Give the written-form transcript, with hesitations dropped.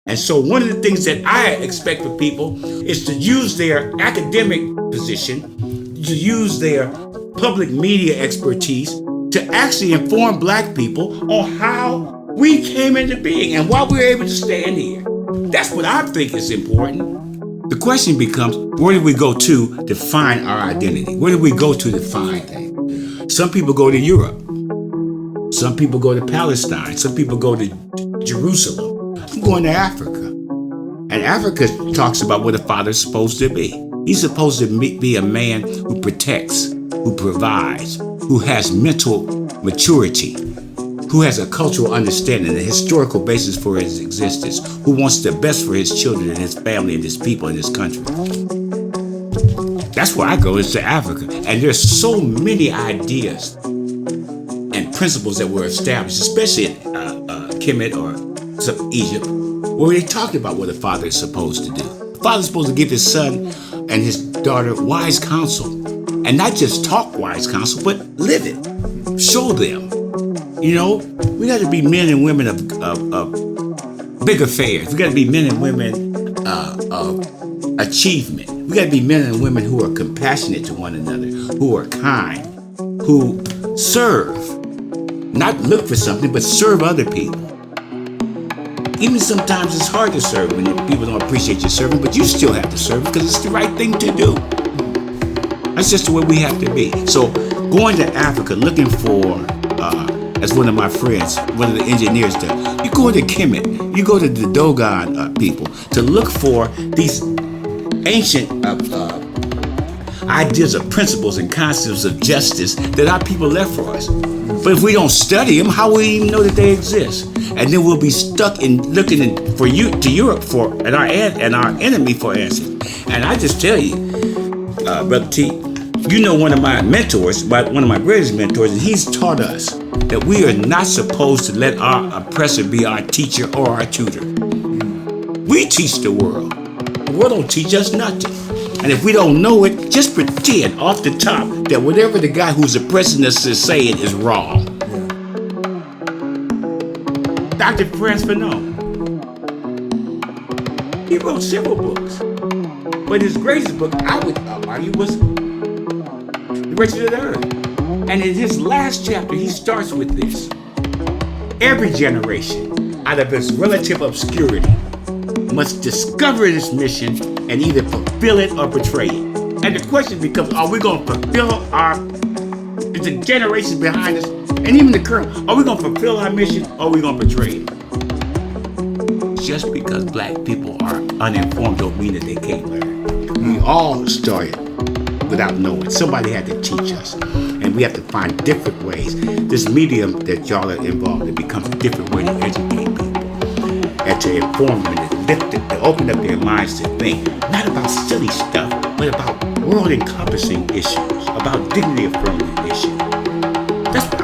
And so one of the things that I expect for people is to use their academic position, to use their public media expertise to actually inform black people on how we came into being and why we're able to stand here. That's what I think is important. The question becomes, where do we go to find our identity? Where do we go to find things? Some people go to Europe. Some people go to Palestine. Some people go to Jerusalem. I'm going to Africa. And Africa talks about what a father's supposed to be. He's supposed to be a man who protects, who provides, who has mental maturity, who has a cultural understanding, a historical basis for his existence, who wants the best for his children and his family and his people and his country. That's where I go, is to Africa. And there's so many ideas and principles that were established, especially in Kemet or Egypt, where they talked about what a father is supposed to do. The father's supposed to give his son and his daughter wise counsel. And not just talk wise counsel, but live it. Show them. You know, we got to be men and women of big affairs. We got to be men and women of achievement. We got to be men and women who are compassionate to one another, who are kind, who serve. Not look for something, but serve other people. Even sometimes it's hard to serve when people don't appreciate your serving, but you still have to serve because it's the right thing to do. That's just the way we have to be. So going to Africa, looking for, as one of my friends, one of the engineers does, you go to Kemet, you go to the Dogon people to look for these ancient ideas of principles and concepts of justice that our people left for us. But if we don't study them, how will we even know that they exist? And then we'll be stuck in looking to Europe for and our enemy for answers. And I just tell you, Brother T, you know one of my mentors, one of my greatest mentors, and he's taught us that we are not supposed to let our oppressor be our teacher or our tutor. We teach the world. The world don't teach us nothing. And if we don't know it, just pretend off the top that whatever the guy who's oppressing us is saying is wrong. Yeah. Dr. Franz Fanon, he wrote several books. But his greatest book, I would argue, was The Riches of the Earth. And in his last chapter, he starts with this. Every generation, out of its relative obscurity, must discover its mission and either fulfill it or betray it. And the question becomes, are we going to fulfill the generations behind us, and even the current, are we going to fulfill our mission or are we going to betray it? Just because black people are uninformed don't mean that they can't learn. We all started without knowing. Somebody had to teach us. And we have to find different ways. This medium that y'all are involved in becomes a different way to educate people and to inform them and to lift it, to open up their minds to think, not about silly stuff, but about world-encompassing issues, about dignity-affirming issues. That's what